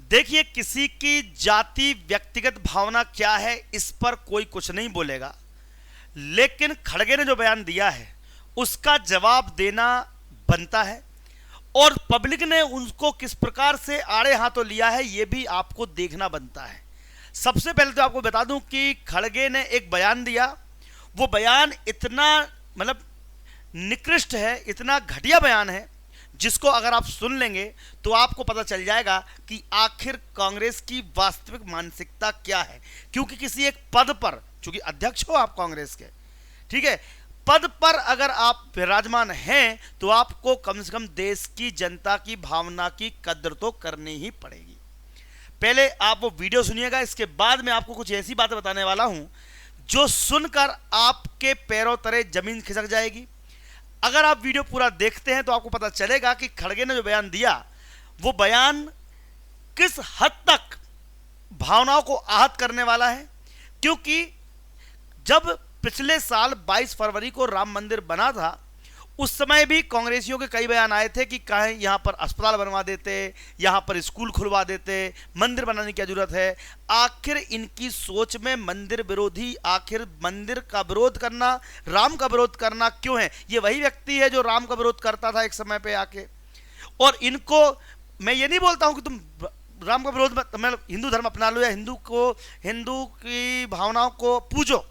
देखिए, किसी की जाति व्यक्तिगत भावना क्या है इस पर कोई कुछ नहीं बोलेगा, लेकिन खड़गे ने जो बयान दिया है उसका जवाब देना बनता है। और पब्लिक ने उनको किस प्रकार से आड़े हाथों लिया है ये भी आपको देखना बनता है। सबसे पहले तो आपको बता दूं कि खड़गे ने एक बयान दिया, वो बयान इतना मतलब निकृष्ट है, इतना घटिया बयान है, जिसको अगर आप सुन लेंगे तो आपको पता चल जाएगा कि आखिर कांग्रेस की वास्तविक मानसिकता क्या है। क्योंकि किसी एक पद पर, चूंकि अध्यक्ष हो आप कांग्रेस के, ठीक है, पद पर अगर आप विराजमान हैं तो आपको कम से कम देश की जनता की भावना की कद्र तो करनी ही पड़ेगी। पहले आप वो वीडियो सुनिएगा, इसके बाद मैं आपको कुछ ऐसी बातें बताने वाला हूं जो सुनकर आपके पैरों तले जमीन खिसक जाएगी। अगर आप वीडियो पूरा देखते हैं तो आपको पता चलेगा कि खड़गे ने जो बयान दिया वो बयान किस हद तक भावनाओं को आहत करने वाला है। क्योंकि जब पिछले साल 22 फरवरी को राम मंदिर बना था, उस समय भी कांग्रेसियों के कई बयान आए थे कि कहीं यहाँ पर अस्पताल बनवा देते, यहाँ पर स्कूल खुलवा देते, मंदिर बनाने की क्या जरूरत है। आखिर इनकी सोच में मंदिर विरोधी, आखिर मंदिर का विरोध करना, राम का विरोध करना क्यों है। ये वही व्यक्ति है जो राम का विरोध करता था एक समय पे आके। और इनको मैं ये नहीं बोलता हूँ कि तुम राम का विरोध मत, मैं हिंदू धर्म अपना लो या हिंदू की भावनाओं को पूजो,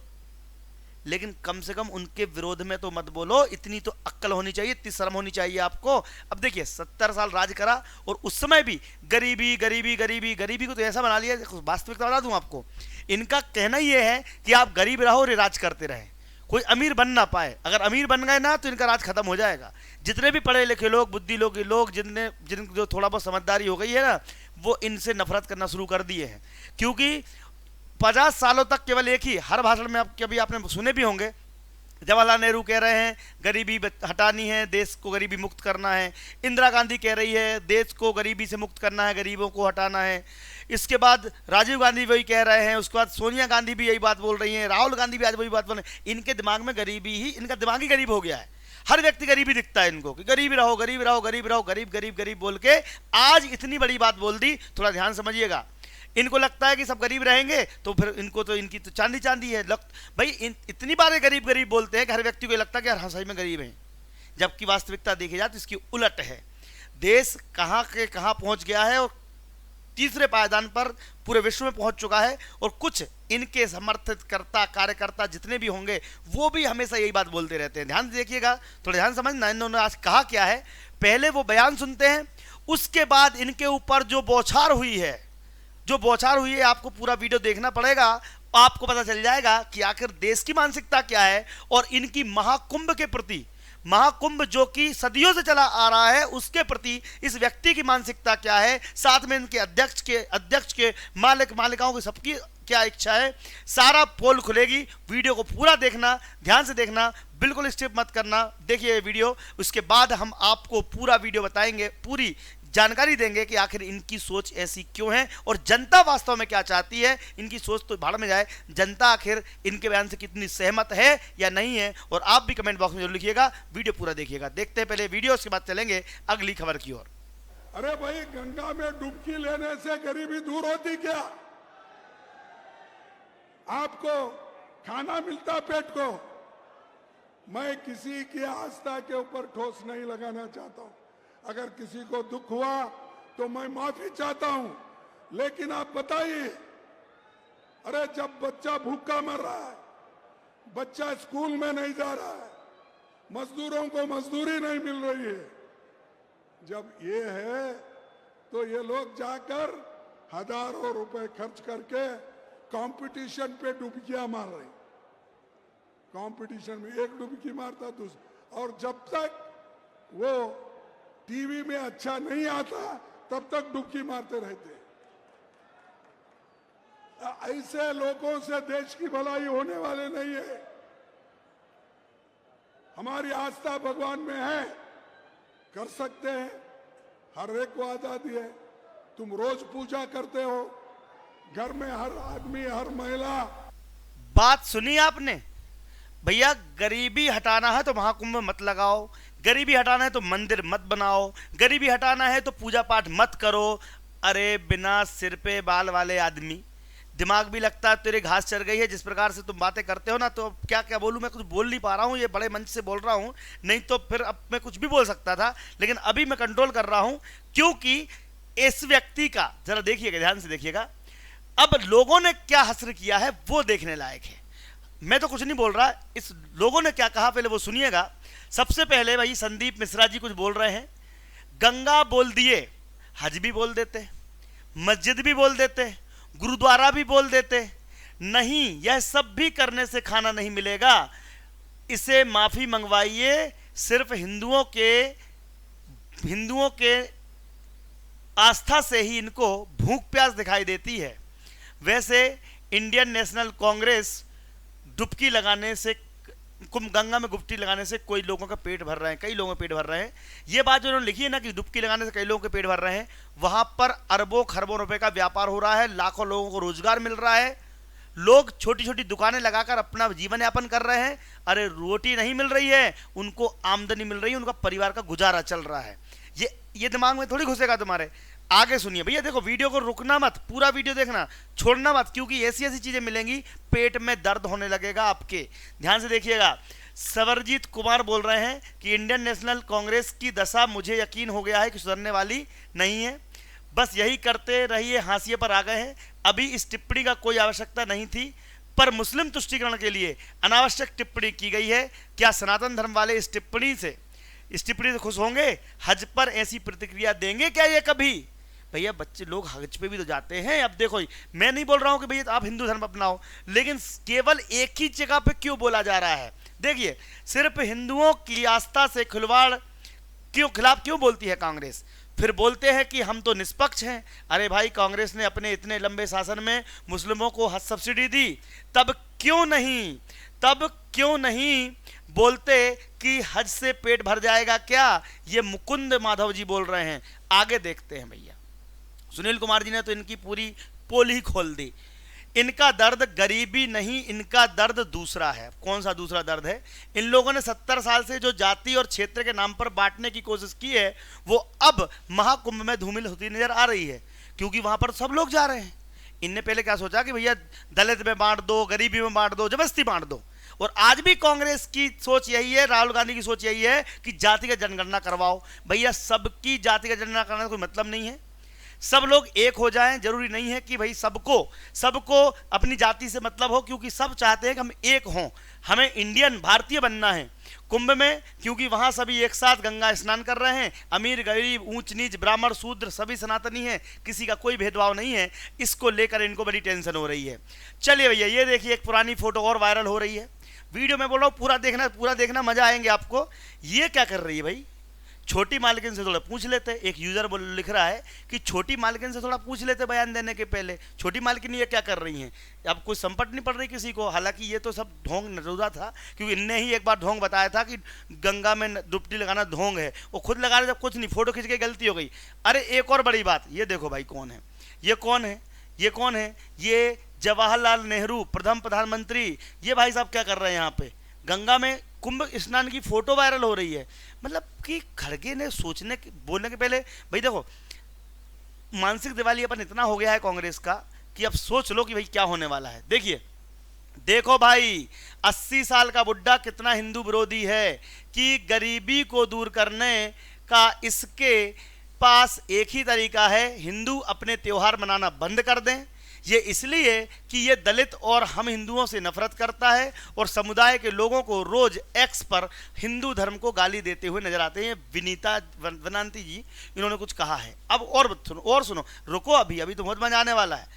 लेकिन कम से कम उनके विरोध में तो मत बोलो। इतनी तो अक्ल होनी चाहिए, इतनी शर्म होनी चाहिए आपको। अब देखिए, 70 साल राज करा और उस समय भी गरीबी गरीबी गरीबी गरीबी को तो ऐसा बना लिया। वास्तविकता बता दूं आपको, इनका कहना यह है कि आप गरीब रहो और राज करते रहें, कोई अमीर बन ना पाए। अगर अमीर बन गए ना तो इनका राज खत्म हो जाएगा। जितने भी पढ़े लिखे लोग, बुद्धि लोग जिन जो थोड़ा बहुत समझदारी हो गई है ना, वो इनसे नफरत करना शुरू कर दिए हैं। क्योंकि 50 सालों तक केवल एक ही, हर भाषण में आप कभी आपने सुने भी होंगे, जवाहरलाल नेहरू कह रहे हैं गरीबी हटानी है, देश को गरीबी मुक्त करना है। इंदिरा गांधी कह रही है देश को गरीबी से मुक्त करना है, गरीबों को हटाना है। इसके बाद राजीव गांधी वही कह रहे हैं, उसके बाद सोनिया गांधी भी यही बात बोल रही हैं, राहुल गांधी भी आज वही बात बोल रहे हैं। इनके दिमाग में गरीबी ही, इनका दिमाग ही गरीब हो गया है। हर व्यक्ति गरीबी दिखता है इनको कि गरीब रहो गरीब रहो गरीब रहो, गरीब गरीब गरीब बोल के आज इतनी बड़ी बात बोल दी। थोड़ा ध्यान समझिएगा, इनको लगता है कि सब गरीब रहेंगे तो फिर इनको तो इनकी तो चांदी चांदी है। भाई इतनी बार गरीब गरीब बोलते हैं कि हर व्यक्ति को लगता है कि यार हाँ सही में गरीब हैं, जबकि वास्तविकता देखी जाए तो इसकी उलट है। देश कहाँ के कहाँ पहुंच गया है और तीसरे पायदान पर पूरे विश्व में पहुंच चुका है। और कुछ इनके समर्थित कार्यकर्ता जितने भी होंगे वो भी हमेशा यही बात बोलते रहते हैं। ध्यान देखिएगा, थोड़ा ध्यान समझना इन्होंने आज कहा क्या है। पहले वो बयान सुनते हैं, उसके बाद इनके ऊपर जो बौछार हुई है, आपको पूरा वीडियो देखना पड़ेगा। आपको पता चल जाएगा कि आखिर देश की मानसिकता क्या है और इनकी महाकुंभ के प्रति, महाकुंभ जो कि सदियों से चला आ रहा है, उसके प्रति इस व्यक्ति की मानसिकता क्या है। साथ में इनके अध्यक्ष के मालिकाओं की सबकी क्या इच्छा है। सारा पोल खुलेगी। वीडियो को पूरा देखना, ध्यान से देखना, बिल्कुल स्किप मत करना। देखिए ये वीडियो, उसके बाद हम आपको पूरा वीडियो बताएंगे, पूरी जानकारी देंगे कि आखिर इनकी सोच ऐसी क्यों है और जनता वास्तव में क्या चाहती है। इनकी सोच तो भाड़ में जाए, जनता आखिर इनके बयान से कितनी सहमत है या नहीं है। और आप भी कमेंट बॉक्स में जरूर लिखिएगा, वीडियो पूरा देखिएगा। देखते हैं पहले वीडियो, उसके बाद चलेंगे अगली खबर की ओर। अरे भाई, गंगा में डुबकी लेने से गरीबी दूर होती क्या? आपको खाना मिलता पेट को। मैं किसी की आस्था के ऊपर ठोस नहीं लगाना चाहता हूं। अगर किसी को दुख हुआ तो मैं माफी चाहता हूं, लेकिन आप बताइए, अरे जब बच्चा भूखा मर रहा है, बच्चा स्कूल में नहीं जा रहा है, मजदूरों को मजदूरी नहीं मिल रही है, जब ये है तो ये लोग जाकर हजारों रुपए खर्च करके कंपटीशन पे डुबकियां मार रहे। कंपटीशन में एक डुबकी मारता दूसरा, और जब तक वो टीवी में अच्छा नहीं आता तब तक डुबकी मारते रहते। ऐसे लोगों से देश की भलाई होने वाले नहीं है। हमारी आस्था भगवान में है, कर सकते हैं, हर एक को आजादी है। तुम रोज पूजा करते हो, घर में हर आदमी हर महिला। बात सुनी आपने भैया, गरीबी हटाना है तो महाकुंभ मत लगाओ, गरीबी हटाना है तो मंदिर मत बनाओ, गरीबी हटाना है तो पूजा पाठ मत करो, अरे बिना सिर पे बाल वाले आदमी, दिमाग भी लगता है तेरे घास चढ़ गई है। जिस प्रकार से तुम बातें करते हो ना, तो क्या क्या बोलूं, मैं कुछ बोल नहीं पा रहा हूं, ये बड़े मंच से बोल रहा हूं, नहीं तो फिर अब मैं कुछ भी बोल सकता था, लेकिन अभी मैं कंट्रोल कर रहा हूं, क्योंकि इस व्यक्ति का जरा देखिएगा, ध्यान से देखिएगा, अब लोगों ने क्या हश्र किया है वो देखने लायक है। मैं तो कुछ नहीं बोल रहा, इस लोगों ने क्या कहा पहले वो सुनिएगा। सबसे पहले भाई संदीप मिश्रा जी कुछ बोल रहे हैं, गंगा बोल दिए, हज भी बोल देते, मस्जिद भी बोल देते, गुरुद्वारा भी बोल देते, नहीं यह सब भी करने से खाना नहीं मिलेगा, इसे माफी मंगवाइए, सिर्फ हिंदुओं के आस्था से ही इनको भूख प्यास दिखाई देती है। वैसे इंडियन नेशनल कांग्रेस डुबकी लगाने से, गंगा में डुबकी लगाने से कोई लोगों का पेट भर रहे हैं, कई लोगों का पेट भर रहे हैं। ये बात जो उन्होंने लिखी है ना कि डुबकी लगाने से कई लोगों के पेट भर रहे हैं, वहां पर अरबों खरबों रुपए का व्यापार हो रहा है, लाखों लोगों को रोजगार मिल रहा है, लोग छोटी छोटी दुकानें लगाकर अपना जीवन यापन कर रहे हैं। अरे रोटी नहीं मिल रही है, उनको आमदनी मिल रही है, उनका परिवार का गुजारा चल रहा है। ये दिमाग में थोड़ी घुसेगा तुम्हारे। आगे सुनिए भैया, देखो वीडियो को रुकना मत, पूरा वीडियो देखना, छोड़ना मत, क्योंकि ऐसी ऐसी चीजें मिलेंगी पेट में दर्द होने लगेगा आपके। ध्यान से देखिएगा। सवरजीत कुमार बोल रहे हैं कि इंडियन नेशनल कांग्रेस की दशा मुझे यकीन हो गया है कि सुधरने वाली नहीं है, बस यही करते रहिए, हाशिए पर आ गए हैं, अभी इस टिप्पणी का कोई आवश्यकता नहीं थी, पर मुस्लिम तुष्टीकरण के लिए अनावश्यक टिप्पणी की गई है। क्या सनातन धर्म वाले इस टिप्पणी से खुश होंगे? हज पर ऐसी प्रतिक्रिया देंगे क्या ये कभी? भैया बच्चे लोग हज पे भी तो जाते हैं। अब देखो, मैं नहीं बोल रहा हूं कि भैया आप हिंदू धर्म अपनाओ, लेकिन केवल एक ही जगह पे क्यों बोला जा रहा है? देखिए, सिर्फ हिंदुओं की आस्था से खिलाफ क्यों बोलती है कांग्रेस? फिर बोलते हैं कि हम तो निष्पक्ष हैं। अरे भाई, कांग्रेस ने अपने इतने लंबे शासन में मुस्लिमों को हज सब्सिडी दी, तब क्यों नहीं बोलते कि हज से पेट भर जाएगा क्या? ये मुकुंद माधव जी बोल रहे हैं। आगे देखते हैं भैया। सुनील कुमार जी ने तो इनकी पूरी पोल ही खोल दी। इनका दर्द गरीबी नहीं, इनका दर्द दूसरा है। कौन सा दूसरा दर्द है? इन लोगों ने 70 साल से जो जाति और क्षेत्र के नाम पर बांटने की कोशिश की है, वो अब महाकुंभ में धूमिल होती नजर आ रही है, क्योंकि वहां पर सब लोग जा रहे हैं। इनने पहले क्या सोचा कि भैया दलित में बांट दो, गरीबी में बांट दो, जबरदस्ती बांट दो। और आज भी कांग्रेस की सोच यही है, राहुल गांधी की सोच यही है कि जातिगत जनगणना करवाओ। भैया सबकी जातिगत जनगणना करने का कोई मतलब नहीं है। सब लोग एक हो जाएं, जरूरी नहीं है कि भाई सबको अपनी जाति से मतलब हो, क्योंकि सब चाहते हैं कि हम एक हों, हमें इंडियन भारतीय बनना है। कुंभ में क्योंकि वहां सभी एक साथ गंगा स्नान कर रहे हैं, अमीर गरीब ऊंच नीच ब्राह्मण शूद्र सभी सनातनी हैं, किसी का कोई भेदभाव नहीं है। इसको लेकर इनको बड़ी टेंशन हो रही है। चलिए भैया, ये देखिए एक पुरानी फोटो और वायरल हो रही है। वीडियो में बोल रहा हूँ पूरा देखना, मजा आएंगे आपको। ये क्या कर रही है भाई? छोटी मालकिन से थोड़ा पूछ लेते। एक यूजर लिख रहा है कि छोटी मालकिन से थोड़ा पूछ लेते बयान देने के पहले। छोटी मालकिन ये क्या कर रही हैं? अब कोई संपट नहीं पड़ रही किसी को। हालांकि ये तो सब ढोंग नजूदा था, क्योंकि इनने ही एक बार ढोंग बताया था कि गंगा में डुबकी लगाना ढोंग है। वो खुद लगा रहे, जब कुछ नहीं, फोटो खींच के गलती हो गई। अरे एक और बड़ी बात, ये देखो भाई कौन है ये जवाहरलाल नेहरू, प्रथम प्रधानमंत्री। ये भाई साहब क्या कर रहे हैं यहाँ पे? गंगा में कुंभ स्नान की फोटो वायरल हो रही है। मतलब कि खड़गे ने बोलने के पहले, भाई देखो, मानसिक दिवालियापन इतना हो गया है कांग्रेस का कि अब सोच लो कि भाई क्या होने वाला है। देखो भाई, 80 साल का बुड्ढा कितना हिंदू विरोधी है कि गरीबी को दूर करने का इसके पास एक ही तरीका है, हिंदू अपने त्योहार मनाना बंद कर दें। ये इसलिए कि ये दलित और हम हिंदुओं से नफरत करता है और समुदाय के लोगों को रोज एक्स पर हिंदू धर्म को गाली देते हुए नजर आते हैं। विनीता वनांती जी, इन्होंने कुछ कहा है। अब और सुनो, रुको, अभी तो बहुत मजा आने वाला है।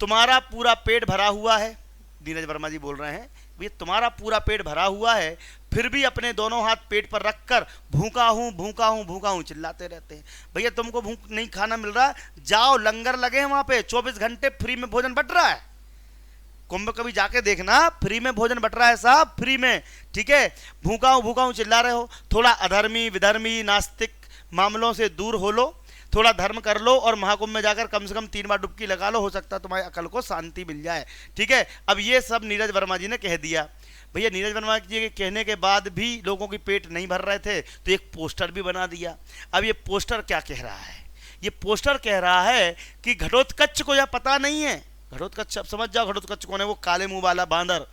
तुम्हारा पूरा पेट भरा हुआ है, नीरज वर्मा जी बोल रहे हैं, भैया तुम्हारा पूरा पेट भरा हुआ है, फिर भी अपने दोनों हाथ पेट पर रखकर भूखा हूं चिल्लाते रहते हैं। भैया तुमको भूख नहीं खाना मिल रहा, जाओ लंगर लगे हैं वहां पे, 24 घंटे फ्री में भोजन बट रहा है। कुंभ कभी जाके देखना, फ्री में भोजन बट रहा है साहब, फ्री में, ठीक है। भूखा हूं चिल्ला रहे हो, थोड़ा अधर्मी विधर्मी नास्तिक मामलों से दूर हो लो, थोड़ा धर्म कर लो और महाकुंभ में जाकर कम से कम 3 बार डुबकी लगा लो, हो सकता है तुम्हारी अकल को शांति मिल जाए, ठीक है। अब ये सब नीरज वर्मा जी ने कह दिया। भैया नीरज वर्मा जी के कहने के बाद भी लोगों की पेट नहीं भर रहे थे, तो एक पोस्टर भी बना दिया। अब ये पोस्टर क्या कह रहा है? ये पोस्टर कह रहा है कि घटोत्कच को यह पता नहीं है, घटोत्कच अब समझ जाओ घटोत्कच कौन है, वो काले मुंह वाला बांदर।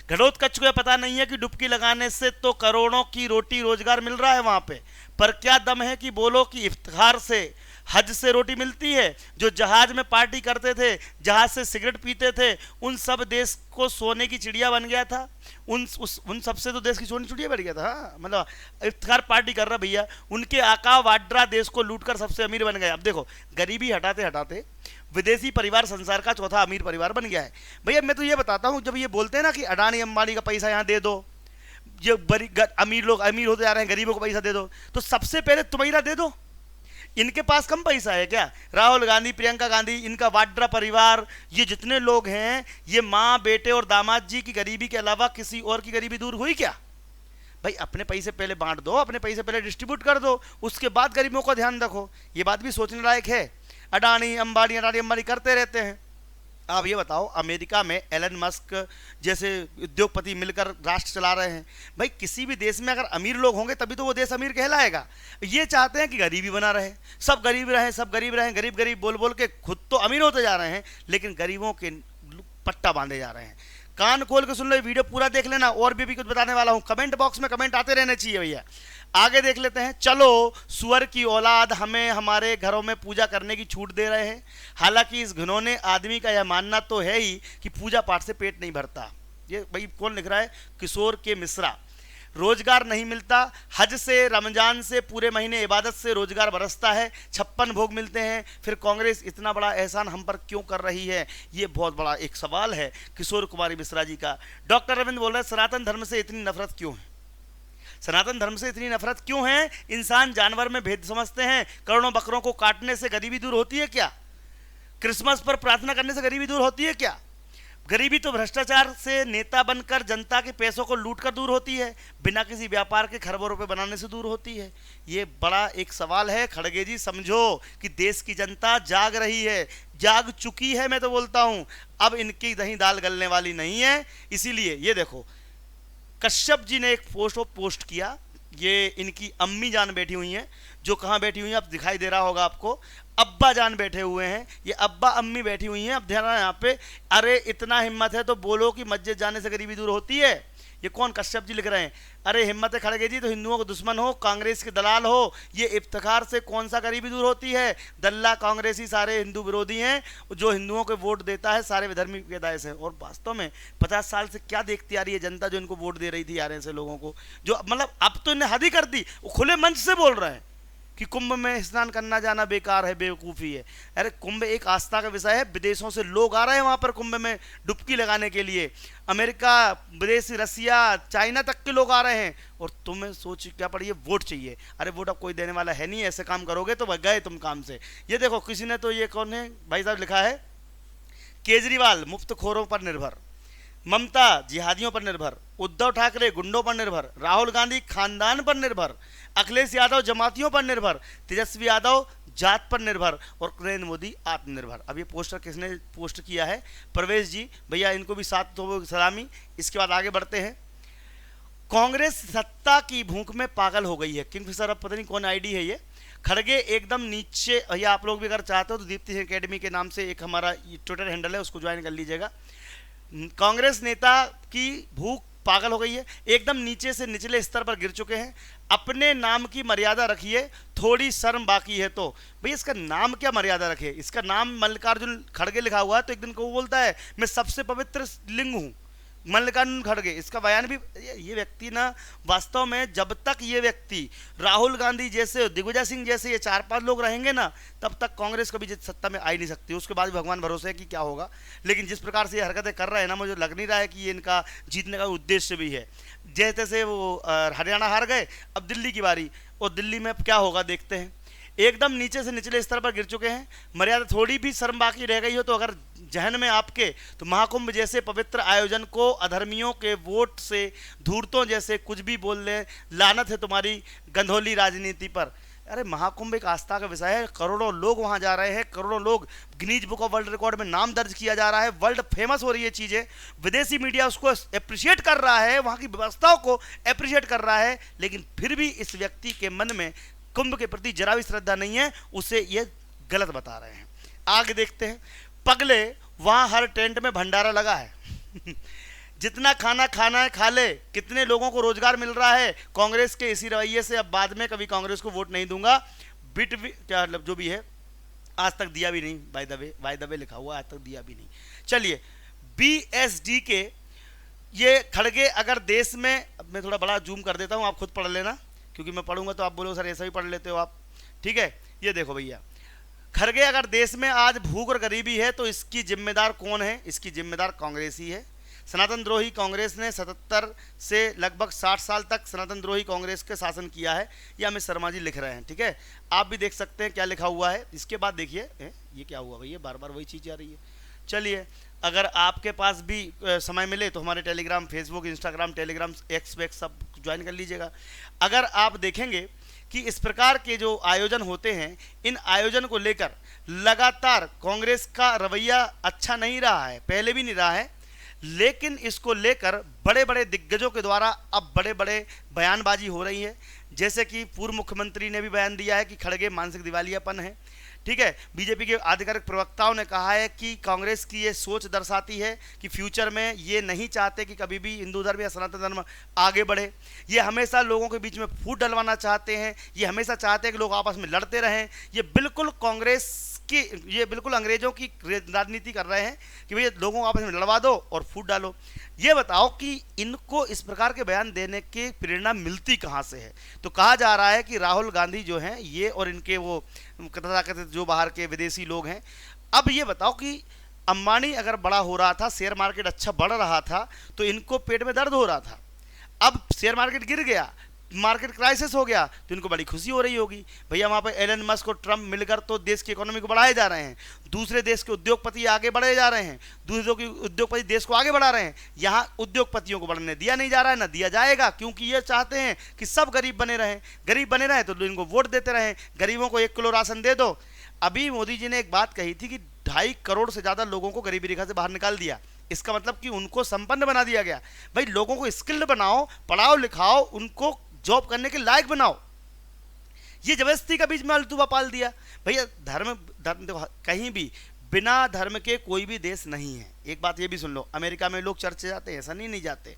घटोत्कच को यह पता नहीं है कि डुबकी लगाने से तो करोड़ों की रोटी रोजगार मिल रहा है वहां पे, पर क्या दम है कि बोलो कि इफ्तिखार से हज से रोटी मिलती है। जो जहाज में पार्टी करते थे, जहाज से सिगरेट पीते थे, उन सब देश को सोने की चिड़िया बन गया था, उन सब से तो देश की सोने की चिड़िया बन गया था। हाँ, मतलब इफ्तिखार पार्टी कर रहा भैया, उनके आका वाड्रा देश को लूटकर सबसे अमीर बन गए। अब देखो गरीबी हटाते हटाते विदेशी परिवार संसार का चौथा अमीर परिवार बन गया है। भैया मैं तो ये बताता हूँ, जब ये बोलते हैं ना कि अडानी अंबानी का पैसा यहाँ दे दो, ये अमीर लोग अमीर होते जा रहे हैं, गरीबों को पैसा दे दो, तो सबसे पहले तुम्हारा दे दो। इनके पास कम पैसा है क्या? राहुल गांधी, प्रियंका गांधी, इनका वाड्रा परिवार, ये जितने लोग हैं, ये माँ बेटे और दामाद जी की गरीबी के अलावा किसी और की गरीबी दूर हुई क्या? भाई अपने पैसे पहले बांट दो, अपने पैसे पहले डिस्ट्रीब्यूट कर दो, उसके बाद गरीबों का ध्यान रखो। ये बात भी सोचने लायक है। अडानी अंबानी करते रहते हैं। आप ये बताओ, अमेरिका में एलन मस्क जैसे उद्योगपति मिलकर राष्ट्र चला रहे हैं। भाई किसी भी देश में अगर अमीर लोग होंगे तभी तो वो देश अमीर कहलाएगा। ये चाहते हैं कि गरीबी बना रहे, सब गरीब रहें, सब गरीब रहें, गरीब गरीब बोल बोल के खुद तो अमीर होते जा रहे हैं, लेकिन गरीबों के पट्टा बांधे जा रहे हैं। कान खोल के सुन लो, वीडियो पूरा देख लेना, और भी कुछ बताने वाला हूं। कमेंट बॉक्स में कमेंट आते रहने चाहिए भैया। आगे देख लेते हैं। चलो सुअर की औलाद, हमें हमारे घरों में पूजा करने की छूट दे रहे हैं। हालांकि इस घिनौने आदमी का यह मानना तो है ही कि पूजा पाठ से पेट नहीं भरता। ये भाई कौन लिख रहा है? किशोर के मिश्रा। रोजगार नहीं मिलता, हज से रमजान से पूरे महीने इबादत से रोजगार बरसता है, 56 भोग मिलते हैं, फिर कांग्रेस इतना बड़ा एहसान हम पर क्यों कर रही है? ये बहुत बड़ा एक सवाल है किशोर कुमारी मिश्रा जी का। डॉक्टर रविंद्र बोल रहे हैं सनातन धर्म से इतनी नफरत क्यों है? सनातन धर्म से इतनी नफरत क्यों है? इंसान जानवर में भेद समझते हैं। करोड़ों बकरों को काटने से गरीबी दूर होती है क्या? क्रिसमस पर प्रार्थना करने से गरीबी दूर होती है क्या? गरीबी तो भ्रष्टाचार से नेता बनकर जनता के पैसों को लूटकर दूर होती है, बिना किसी व्यापार के खरबों रुपए बनाने से दूर होती है। ये बड़ा एक सवाल है। खड़गे जी समझो कि देश की जनता जाग रही है, जाग चुकी है। मैं तो बोलता हूं अब इनकी दही दाल गलने वाली नहीं है। इसीलिए ये देखो, कश्यप जी ने एक पोस्ट किया। ये इनकी अम्मी जान बैठी हुई हैं, जो कहाँ बैठी हुई हैं अब दिखाई दे रहा होगा आपको। अब्बा जान बैठे हुए हैं, ये अब्बा अम्मी बैठी हुई हैं। अब ध्यान रहा यहाँ पे, अरे इतना हिम्मत है तो बोलो कि मस्जिद जाने से गरीबी दूर होती है। ये कौन? कश्यप जी लिख रहे हैं। अरे हिम्मत है खड़गे जी तो हिंदुओं को दुश्मन हो, कांग्रेस के दलाल हो। ये इफ्तिखार से कौन सा गरीबी दूर होती है? दल्ला कांग्रेसी सारे हिंदू विरोधी हैं, जो हिंदुओं को वोट देता है सारे विधर्मी पैदाइश है। और वास्तव में 50 साल से क्या देखती आ रही है जनता जो इनको वोट दे रही थी यार ऐसे लोगों को, जो मतलब अब तो इन्हें हद ही कर दी। वो खुले मंच से बोल रहे हैं कि कुंभ में स्नान करना जाना बेकार है, बेवकूफ़ी है। अरे कुंभ एक आस्था का विषय है, विदेशों से लोग आ रहे हैं वहाँ पर कुंभ में डुबकी लगाने के लिए। अमेरिका, विदेश, रसिया, चाइना तक के लोग आ रहे हैं, और तुम्हें सोच क्या पड़ी है? वोट चाहिए। अरे वोट अब कोई देने वाला है नहीं, ऐसे काम करोगे तो गए तुम काम से। ये देखो किसी ने तो ये कौन है भाई साहब लिखा है, केजरीवाल मुफ्तखोरों पर निर्भर, ममता जिहादियों पर निर्भर, उद्धव ठाकरे गुंडों पर निर्भर, राहुल गांधी खानदान पर निर्भर, अखिलेश यादव जमातियों पर निर्भर, तेजस्वी यादव जात पर निर्भर, और नरेंद्र मोदी आत्मनिर्भर। अब ये पोस्टर किसने पोस्ट किया है? प्रवेश जी। भैया इनको भी साथ तो सलामी। इसके बाद आगे बढ़ते हैं। कांग्रेस सत्ता की भूख में पागल हो गई है। किंगफिशर, अब पता नहीं कौन आईडी है ये। खड़गे एकदम नीचे, या आप लोग भी अगर चाहते हो तो दीप्ति एकेडमी के नाम से एक हमारा ट्विटर हैंडल है, उसको ज्वाइन कर लीजिएगा। कांग्रेस नेता की भूख पागल हो गई है, एकदम नीचे से निचले स्तर पर गिर चुके हैं। अपने नाम की मर्यादा रखिए, थोड़ी शर्म बाकी है तो। भैया इसका नाम क्या मर्यादा रखे? इसका नाम मल्लिकार्जुन खड़गे लिखा हुआ है, तो एक दिन को वो बोलता है मैं सबसे पवित्र लिंग हूँ, मल्लिकार्जुन खड़गे। इसका बयान भी, ये व्यक्ति ना वास्तव में, जब तक ये व्यक्ति राहुल गांधी जैसे, दिग्विजय सिंह जैसे ये 4-5 लोग रहेंगे ना, तब तक कांग्रेस कभी सत्ता में आ ही नहीं सकती। उसके बाद भगवान भरोसे है कि क्या होगा। लेकिन जिस प्रकार से ये हरकतें कर रहे हैं ना, मुझे लग नहीं रहा है कि ये इनका जीतने का उद्देश्य भी है। जैसे से वो हरियाणा हार गए, अब दिल्ली की बारी, और दिल्ली में क्या होगा देखते हैं। एकदम नीचे से निचले स्तर पर गिर चुके हैं। मर्यादा थोड़ी भी शर्म बाकी रह गई हो तो अगर जहन में आपके, तो महाकुंभ जैसे पवित्र आयोजन को अधर्मियों के वोट से, धूर्तों जैसे कुछ भी बोल ले, लानत है तुम्हारी गंधौली राजनीति पर। अरे महाकुंभ एक आस्था का विषय है, करोड़ों लोग वहां जा रहे हैं, करोड़ों लोग, Guinness book of world record में नाम दर्ज किया जा रहा है, वर्ल्ड फेमस हो रही है चीजें, विदेशी मीडिया उसको अप्रिशिएट कर रहा है, वहां की व्यवस्थाओं को अप्रिशिएट कर रहा है। लेकिन फिर भी इस व्यक्ति के मन में कुंभ के प्रति जरा भी श्रद्धा नहीं है, उसे ये गलत बता रहे हैं। आगे देखते हैं। पगले, वहां हर टेंट में भंडारा लगा है जितना खाना खाना है खा ले। कितने लोगों को रोजगार मिल रहा है कांग्रेस के इसी रवैये से। अब बाद में कभी कांग्रेस को वोट नहीं दूंगा, बिट भी क्या मतलब जो भी है, आज तक दिया भी नहीं। बाय द वे लिखा हुआ, आज तक दिया भी नहीं। चलिए, BSD के ये खड़गे अगर देश में, मैं थोड़ा बड़ा जूम कर देता हूँ, आप खुद पढ़ लेना, क्योंकि मैं पढ़ूंगा तो आप बोलो सर ऐसा ही पढ़ लेते हो आप, ठीक है। ये देखो भैया, खड़गे अगर देश में आज भूख और गरीबी है तो इसकी जिम्मेदार कौन है? इसकी जिम्मेदार कांग्रेस ही है। सनातन द्रोही कांग्रेस ने 77 से लगभग 60 साल तक सनातन द्रोही कांग्रेस के शासन किया है। ये अमित शर्मा जी लिख रहे हैं, ठीक है। आप भी देख सकते हैं क्या लिखा हुआ है। इसके बाद देखिए, ये क्या हुआ भैया, बार बार वही चीज़ आ रही है। चलिए, अगर आपके पास भी समय मिले तो हमारे Telegram, Facebook, Instagram, Telegram, X वेक्स सब ज्वाइन कर लीजिएगा। अगर आप देखेंगे कि इस प्रकार के जो आयोजन होते हैं, इन आयोजन को लेकर लगातार कांग्रेस का रवैया अच्छा नहीं रहा है, पहले भी नहीं रहा है, लेकिन इसको लेकर बड़े बड़े दिग्गजों के द्वारा अब बड़े बड़े बयानबाजी हो रही है। जैसे कि पूर्व मुख्यमंत्री ने भी बयान दिया है कि खड़गे मानसिक दिवालियापन है, ठीक है। बीजेपी के आधिकारिक प्रवक्ताओं ने कहा है कि कांग्रेस की ये सोच दर्शाती है कि फ्यूचर में ये नहीं चाहते कि कभी भी हिंदू धर्म या सनातन धर्म आगे बढ़े। ये हमेशा लोगों के बीच में फूट डलवाना चाहते हैं, ये हमेशा चाहते हैं कि लोग आपस में लड़ते रहें। ये बिल्कुल कांग्रेस की, ये बिल्कुल अंग्रेजों की राजनीति कर रहे हैं कि भैया लोगों को आपस में लड़वा दो और फूट डालो। ये बताओ कि इनको इस प्रकार के बयान देने की प्रेरणा मिलती कहाँ से है? तो कहा जा रहा है कि राहुल गांधी जो हैं ये, और इनके वो कथित जो बाहर के विदेशी लोग हैं। अब ये बताओ कि अंबानी अगर बड़ा हो रहा था, शेयर मार्केट अच्छा बढ़ रहा था, तो इनको पेट में दर्द हो रहा था। अब शेयर मार्केट गिर गया, मार्केट क्राइसिस हो गया, तो इनको बड़ी खुशी हो रही होगी। भैया वहाँ पे एलन मस्क और ट्रम्प मिलकर तो देश की इकोनॉमी को बढ़ाए जा रहे हैं, दूसरे देश के उद्योगपति आगे बढ़े जा रहे हैं, दूसरों के उद्योगपति देश को आगे बढ़ा रहे हैं। यहाँ उद्योगपतियों को बढ़ने दिया नहीं जा रहा है, ना दिया जाएगा, क्योंकि ये चाहते हैं कि सब गरीब बने रहें। गरीब बने रहें तो इनको वोट देते रहें, गरीबों को 1 किलो राशन दे दो। अभी मोदी जी ने एक बात कही थी कि 2.5 करोड़ से ज़्यादा लोगों को गरीबी रेखा से बाहर निकाल दिया। इसका मतलब कि उनको संपन्न बना दिया गया। भाई लोगों को स्किल्ड बनाओ, पढ़ाओ लिखाओ, उनको जॉब करने के लायक बनाओ। ये जबरदस्ती का बीच में अलतुबा पाल दिया। भैया धर्म देखो, कहीं भी बिना धर्म के कोई भी देश नहीं है। एक बात ये भी सुन लो, अमेरिका में लोग चर्च जाते हैं, ऐसा नहीं जाते।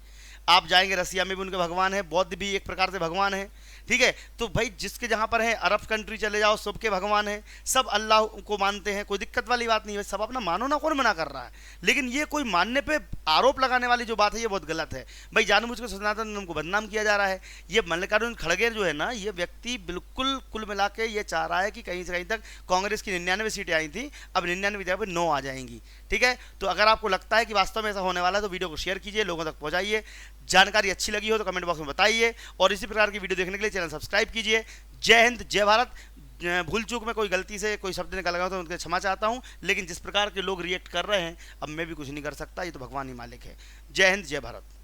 आप जाएंगे रसिया में भी उनके भगवान है, बौद्ध भी एक प्रकार से भगवान है, ठीक है। तो भाई जिसके जहाँ पर है, अरब कंट्री चले जाओ, सबके भगवान है, सब अल्लाह को मानते हैं, कोई दिक्कत वाली बात नहीं है। सब अपना मानो ना, कौन मना कर रहा है। लेकिन ये कोई मानने पे आरोप लगाने वाली जो बात है, ये बहुत गलत है। भाई जानबूझ के सनातन धर्म को बदनाम किया जा रहा है। ये मल्लिकार्जुन खड़गे जो है ना, ये व्यक्ति बिल्कुल कुल मिला के ये चाह रहा है कि कहीं से कहीं तक कांग्रेस की 99 सीटें आई थी, अब 99 जगह पर 9 आ जाएंगी, ठीक है। तो अगर आपको लगता है कि वास्तव में ऐसा होने वाला है तो वीडियो को शेयर कीजिए, लोगों तक पहुंचाइए। जानकारी अच्छी लगी हो तो कमेंट बॉक्स में बताइए, और इसी प्रकार की वीडियो देखने के लिए चैनल सब्सक्राइब कीजिए। जय हिंद, जय भारत। भूल चूक में कोई गलती से कोई शब्द निकल गया तो उनके क्षमा चाहता हूं, लेकिन जिस प्रकार के लोग रिएक्ट कर रहे हैं, अब मैं भी कुछ नहीं कर सकता, ये तो भगवान ही मालिक है। जय हिंद, जय भारत।